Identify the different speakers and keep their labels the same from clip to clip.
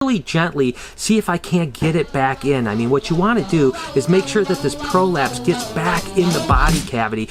Speaker 1: really gently see if I can't get it back in. I mean, what you want to do is make sure that this prolapse gets back in the body cavity.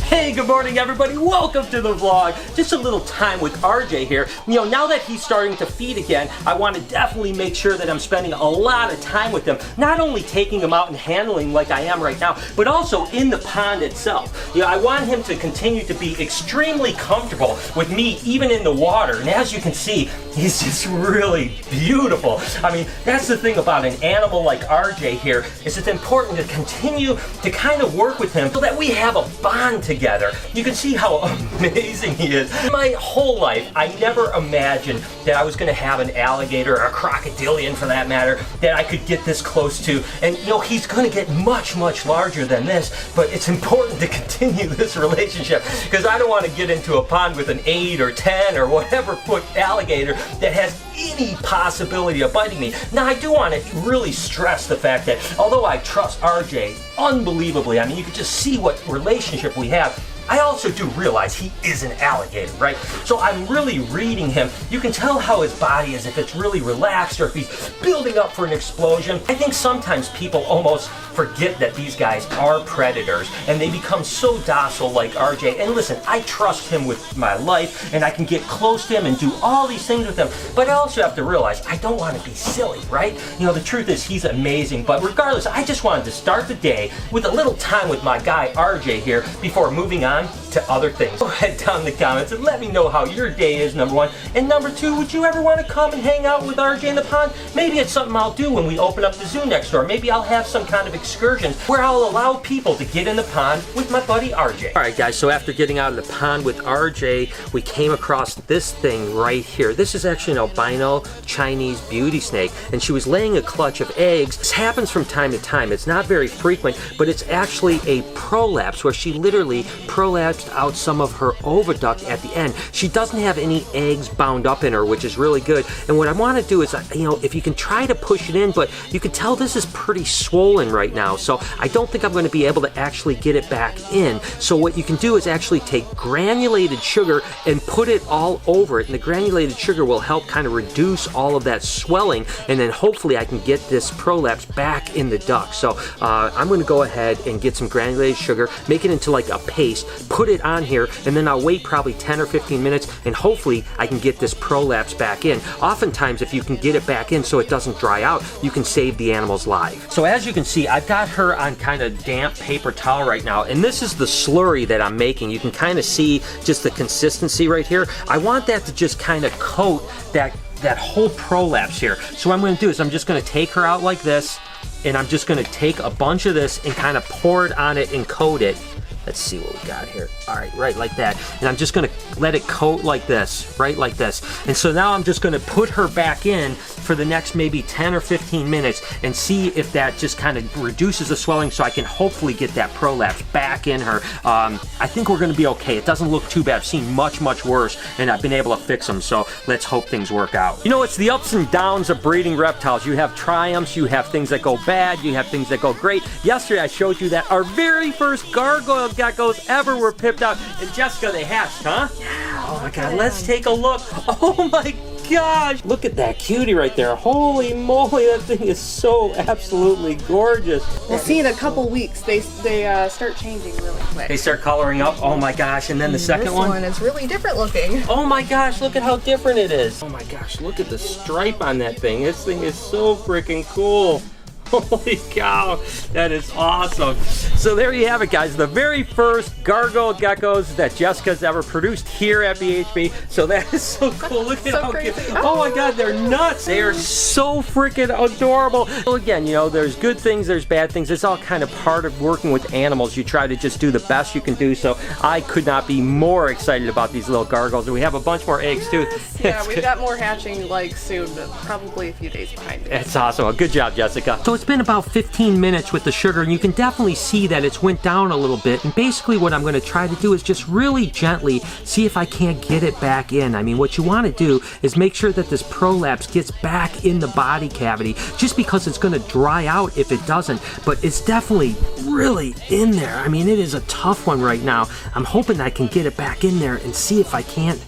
Speaker 1: Hey, good morning everybody, welcome to the vlog. Just a little time with RJ here. You know, now that he's starting to feed again, I want to definitely make sure that I'm spending a lot of time with him. Not only taking him out and handling like I am right now, but also in the pond itself. You know, I want him to continue to be extremely comfortable with me even in the water. And as you can see, he's just really beautiful. I mean, that's the thing about an animal like RJ here, is it's important to continue to kind of work with him so that we have a bond together. You can see how amazing he is. My whole life, I never imagined that I was going to have an alligator, or a crocodilian for that matter, that I could get this close to. And you know, he's going to get much, much larger than this, but it's important to continue this relationship because I don't want to get into a pond with an 8 or 10 or whatever foot alligator that has any possibility of biting me. Now, I do want to really stress the fact that although I trust RJ unbelievably, I mean, you can just see what relationship we have, I also do realize he is an alligator, right? So I'm really reading him. You can tell how his body is, if it's really relaxed or if he's building up for an explosion. I think sometimes people almost forget that these guys are predators and they become so docile like RJ. And listen, I trust him with my life and I can get close to him and do all these things with him. But I also have to realize I don't want to be silly, right? You know, the truth is he's amazing. But regardless, I just wanted to start the day with a little time with my guy RJ here before moving on to other things. Go ahead down in the comments and let me know how your day is, number one. And number two, would you ever want to come and hang out with RJ in the pond? Maybe it's something I'll do when we open up the zoo next door. Maybe I'll have some kind of excursion where I'll allow people to get in the pond with my buddy RJ. Alright guys, so after getting out of the pond with RJ, we came across this thing right here. This is actually an albino Chinese beauty snake, and she was laying a clutch of eggs. This happens from time to time. It's not very frequent, but it's actually a prolapse, where she literally prolapsed out some of her oviduct at the end. She doesn't have any eggs bound up in her, which is really good. And what I want to do is, you know, if you can try to push it in, but you can tell this is pretty swollen right now, so I don't think I'm going to be able to actually get it back in. So what you can do is actually take granulated sugar and put it all over it, and the granulated sugar will help kind of reduce all of that swelling, and then hopefully I can get this prolapse back in the duct. So I'm going to go ahead and get some granulated sugar, make it into like a paste, put it on here, and then I'll wait probably 10 or 15 minutes, and hopefully I can get this prolapse back in. Oftentimes, if you can get it back in so it doesn't dry out, you can save the animal's life. So as you can see, I've got her on kind of damp paper towel right now, and this is the slurry that I'm making. You can kind of see just the consistency right here. I want that to just kind of coat that whole prolapse here. So what I'm going to do is I'm just going to take her out like this, and I'm just going to take a bunch of this and kind of pour it on it and coat it. Let's see what we got here. All right, right like that. And I'm just gonna let it coat like this, right like this. And so now I'm just gonna put her back in for the next maybe 10 or 15 minutes and see if that just kind of reduces the swelling so I can hopefully get that prolapse back in her. I think we're gonna be okay. It doesn't look too bad. I've seen much, much worse, and I've been able to fix them, so let's hope things work out. You know, it's the ups and downs of breeding reptiles. You have triumphs, you have things that go bad, you have things that go great. Yesterday I showed you that our very first gargoyle geckos ever were pipped out, and Jessica, they hatched, huh? Yeah. Oh my god, let's take a look. Oh my gosh, look at that cutie right there. Holy moly, that thing is so absolutely gorgeous.
Speaker 2: We'll see in a couple weeks. They start changing really quick.
Speaker 1: They start coloring up. Oh my gosh, and then the second one?
Speaker 2: This one is really different looking.
Speaker 1: Oh my gosh, look at how different it is. Oh my gosh, look at the stripe on that thing. This thing is so freaking cool. Holy cow, that is awesome. So there you have it, guys. The very first gargoyle geckos that Jessica's ever produced here at BHB. So that is so cool. Look at
Speaker 2: so
Speaker 1: how
Speaker 2: crazy.
Speaker 1: cute. Oh my god, they're nuts. They are so freaking adorable. Well, again, you know, there's good things, there's bad things. It's all kind of part of working with animals. You try to just do the best you can do. So I could not be more excited about these little gargoyles. And we have a bunch more eggs too.
Speaker 2: Yeah, we've got more hatching like soon, but probably a few days behind.
Speaker 1: It's awesome. Well, good job, Jessica. So it's been about 15 minutes with the sugar, and you can definitely see that it's went down a little bit. And basically what I'm going to try to do is just really gently see if I can't get it back in. I mean, what you want to do is make sure that this prolapse gets back in the body cavity, just because it's going to dry out if it doesn't. But it's definitely really in there. I mean, it is a tough one right now. I'm hoping I can get it back in there and see if I can't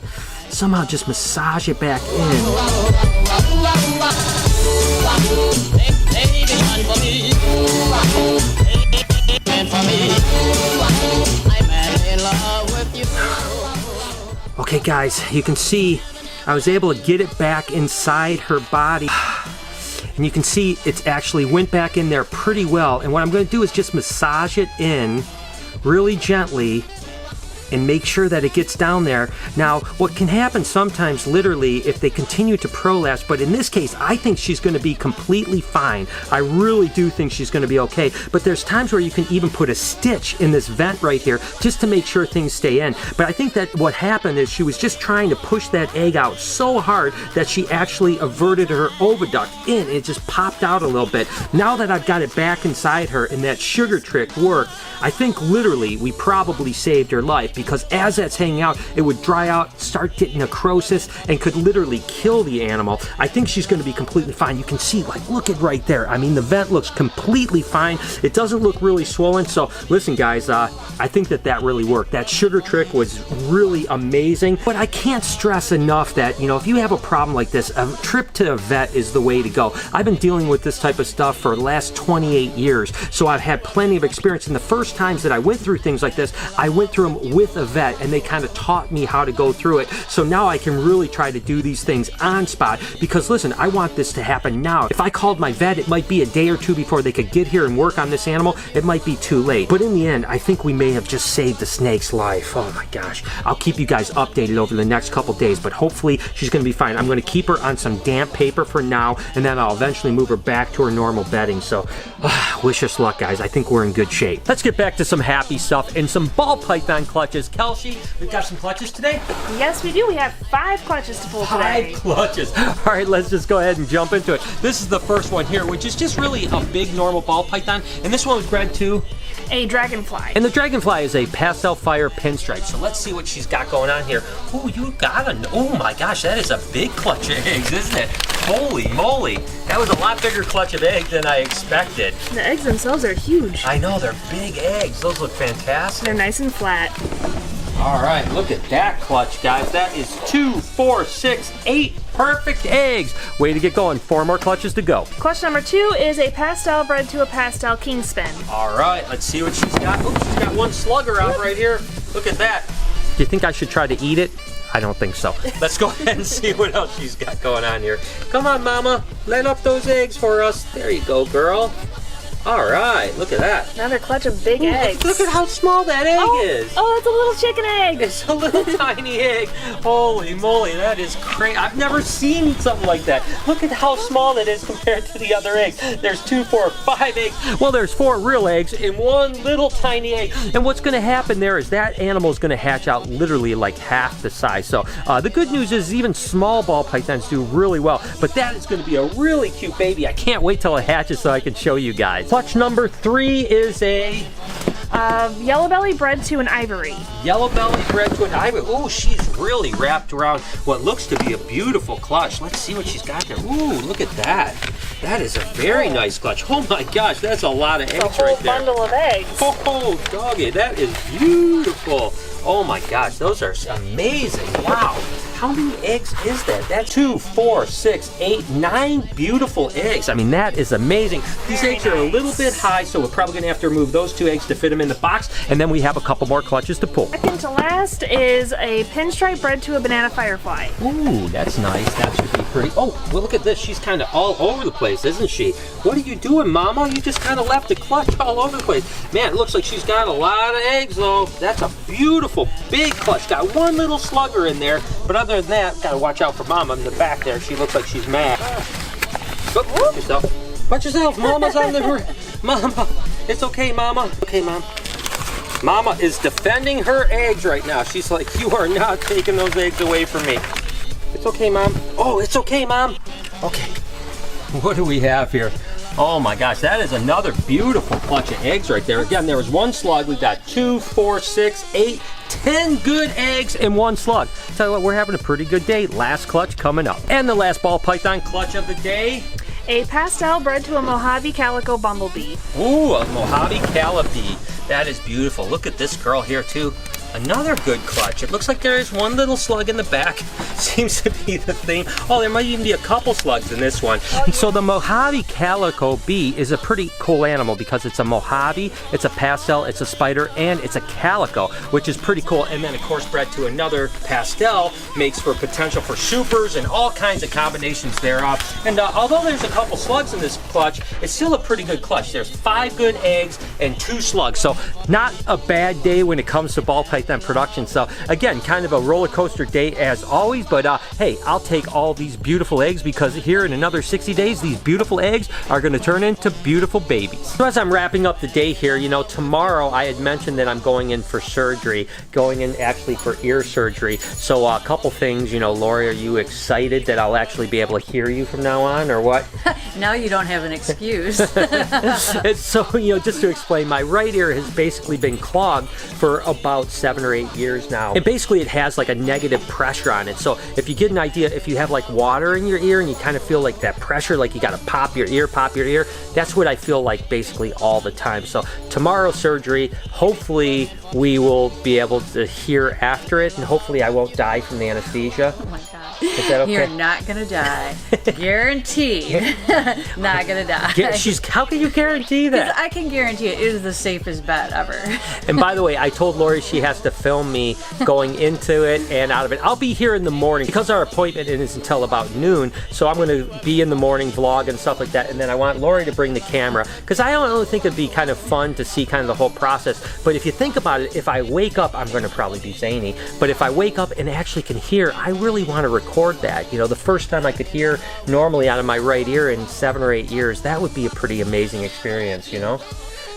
Speaker 1: somehow just massage it back in. Okay guys, you can see I was able to get it back inside her body. And you can see it's actually went back in there pretty well. And what I'm going to do is just massage it in really gently and make sure that it gets down there. Now, what can happen sometimes, literally, if they continue to prolapse, but in this case, I think she's going to be completely fine. I really do think she's going to be okay. But there's times where you can even put a stitch in this vent right here just to make sure things stay in. But I think that what happened is she was just trying to push that egg out so hard that she actually averted her oviduct in. It just popped out a little bit. Now that I've got it back inside her and that sugar trick worked, I think literally we probably saved her life, because as that's hanging out, it would dry out, start getting necrosis, and could literally kill the animal. I think she's going to be completely fine. You can see, like, look at right there. I mean, the vent looks completely fine. It doesn't look really swollen. So listen, guys, I think that really worked. That sugar trick was really amazing. But I can't stress enough that, you know, if you have a problem like this, a trip to a vet is the way to go. I've been dealing with this type of stuff for the last 28 years, so I've had plenty of experience. And the first times that I went through things like this, I went through them with a vet, and they kind of taught me how to go through it. So now I can really try to do these things on spot, because listen, I want this to happen now. If I called my vet, it might be a day or two before they could get here and work on this animal. It might be too late. But in the end, I think we may have just saved the snake's life. Oh my gosh. I'll keep you guys updated over the next couple days, but hopefully she's going to be fine. I'm going to keep her on some damp paper for now, and then I'll eventually move her back to her normal bedding. So wish us luck, guys. I think we're in good shape. Let's get back to some happy stuff and some ball python clutches. Kelsey, we've got some clutches today?
Speaker 2: Yes, we do. We have 5 clutches to pull today.
Speaker 1: 5 clutches. All right, let's just go ahead and jump into it. This is the first one here, which is just really a big normal ball python, and this one was bred to
Speaker 2: a dragonfly.
Speaker 1: And the dragonfly is a pastel fire pinstripe. So let's see what she's got going on here. Oh, you got a, oh my gosh, that is a big clutch of eggs, isn't it? Holy moly. That was a lot bigger clutch of eggs than I expected.
Speaker 2: The eggs themselves are huge.
Speaker 1: I know, they're big eggs. Those look fantastic.
Speaker 2: They're nice and flat.
Speaker 1: All right, look at that clutch, guys. That is 2, 4, 6, 8 perfect eggs. Way to get going. 4 more clutches to go.
Speaker 2: Clutch number 2 is a pastel bred to a pastel kingspin.
Speaker 1: All right, let's see what she's got. Oops, she's got one slugger out right here. Look at that. Do you think I should try to eat it? I don't think so. Let's go ahead and see what else she's got going on here. Come on, Mama. Let up those eggs for us. There you go, girl. All right, look at that.
Speaker 2: Another clutch of big eggs.
Speaker 1: Look at how small that egg is.
Speaker 2: Oh, it's a little chicken egg.
Speaker 1: It's a little tiny egg. Holy moly, that is crazy. I've never seen something like that. Look at how small that is compared to the other eggs. There's 2, 4, 5 eggs. Well, there's 4 real eggs and 1 little tiny egg. And what's going to happen there is that animal is going to hatch out literally like half the size. So the good news is even small ball pythons do really well. But that is going to be a really cute baby. I can't wait till it hatches so I can show you guys. Clutch number 3 is a
Speaker 2: yellow belly bred to an ivory.
Speaker 1: Yellow belly bred to an ivory. Oh, she's really wrapped around what looks to be a beautiful clutch. Let's see what she's got there. Ooh, look at that. That is a very nice clutch. Oh my gosh, that's a lot of eggs right there.
Speaker 2: A whole bundle of eggs.
Speaker 1: Oh, doggy, that is beautiful. Oh my gosh, those are amazing. Wow. How many eggs is that? That's 2, 4, 6, 8, 9 beautiful eggs. I mean, that is amazing. These eggs are a little bit high, so we're probably gonna have to remove those 2 eggs to fit them in the box, and then we have a couple more clutches to pull.
Speaker 2: Second to last is a pinstripe bred to a banana firefly.
Speaker 1: Ooh, that's nice. That should be pretty. Oh, well, look at this. She's kind of all over the place, isn't she? What are you doing, Mama? You just kind of left the clutch all over the place. Man, it looks like she's got a lot of eggs, though. That's a beautiful, big clutch. Got 1 little slugger in there, but other than that, gotta watch out for Mama in the back there. She looks like she's mad. Oh, watch yourself. Watch yourself. Mama's on the roof. Mama, it's okay, Mama. Okay, Mom. Mama is defending her eggs right now. She's like, you are not taking those eggs away from me. It's okay, Mom. Oh, it's okay, Mom. Okay. What do we have here? Oh my gosh, that is another beautiful clutch of eggs right there. Again, there was one slug. We've got 2, 4, 6, 8, 10 good eggs in one slug. Tell you what, we're having a pretty good day. Last clutch coming up. And the last ball python clutch of the day.
Speaker 2: A pastel bred to a Mojave Calico bumblebee.
Speaker 1: Ooh, a Mojave Calico. That is beautiful. Look at this girl here too. Another good clutch. It looks like there is one little slug in the back. Seems to be the theme. Oh, there might even be a couple slugs in this one. And so the Mojave Calico bee is a pretty cool animal because it's a Mojave, it's a pastel, it's a spider, and it's a calico, which is pretty cool. And then of course bred to another pastel makes for potential for supers and all kinds of combinations thereof. And although there's a couple slugs in this clutch, it's still a pretty good clutch. There's 5 good eggs and 2 slugs. So not a bad day when it comes to ball python production. So again, kind of a roller coaster day as always, but hey, I'll take all these beautiful eggs because here in another 60 days, these beautiful eggs are going to turn into beautiful babies. So as I'm wrapping up the day here, you know, tomorrow I had mentioned that I'm going in for surgery, going in actually for ear surgery. So a couple things, you know, Lori, are you excited that I'll actually be able to hear you from now on or what?
Speaker 3: Now you don't have an excuse.
Speaker 1: So, you know, just to explain, my right ear has basically been clogged for about 7 or 8 years now. And basically it has like a negative pressure on it. So if you get an idea, if you have like water in your ear and you kind of feel like that pressure, like you got to pop your ear, that's what I feel like basically all the time. So tomorrow surgery, hopefully we will be able to hear after it and hopefully I won't die from the anesthesia.
Speaker 3: Oh my God.
Speaker 1: Is that okay?
Speaker 3: You're not gonna die. Guaranteed. Not gonna die.
Speaker 1: How can you guarantee that?
Speaker 3: I can guarantee it is the safest bet ever.
Speaker 1: And by the way, I told Lori she has to film me going into it and out of it. I'll be here in the morning because our appointment is until about noon. So I'm going to be in the morning, vlog and stuff like that. And then I want Lori to bring the camera because I don't really think it'd be kind of fun to see kind of the whole process. But if you think about it, if I wake up, I'm going to probably be zany. But if I wake up and actually can hear, I really want to record that. You know, the first time I could hear normally out of my right ear in 7 or 8 years, that would be a pretty amazing experience, you know?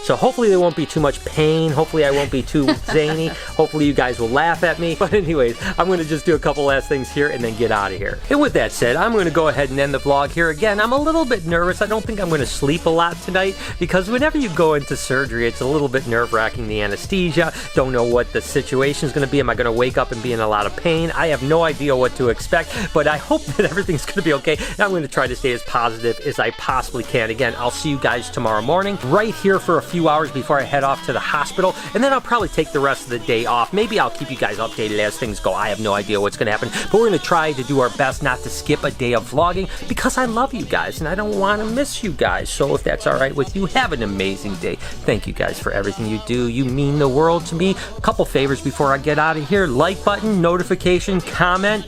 Speaker 1: So hopefully there won't be too much pain. Hopefully I won't be too zany. Hopefully you guys will laugh at me. But anyways, I'm going to just do a couple last things here and then get out of here. And with that said, I'm going to go ahead and end the vlog here. Again, I'm a little bit nervous. I don't think I'm going to sleep a lot tonight because whenever you go into surgery, it's a little bit nerve-wracking, the anesthesia. Don't know what the situation is going to be. Am I going to wake up and be in a lot of pain? I have no idea what to expect, but I hope that everything's going to be okay. And I'm going to try to stay as positive as I possibly can. Again, I'll see you guys tomorrow morning right here for a few hours before I head off to the hospital, and then I'll probably take the rest of the day off. Maybe I'll keep you guys updated as things go. I have no idea what's going to happen, but we're going to try to do our best not to skip a day of vlogging because I love you guys and I don't want to miss you guys. So if that's all right with you, have an amazing day. Thank you guys for everything you do. You mean the world to me. A couple favors before I get out of here. Like button, notification, comment.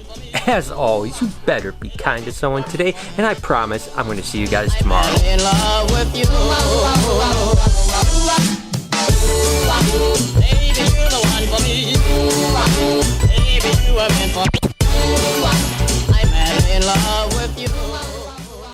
Speaker 1: As always, you better be kind to someone today, and I promise I'm going to see you guys tomorrow.
Speaker 4: I'm in love with you. Baby, you're the one for me. Baby, you are meant for me. I'm in love with you.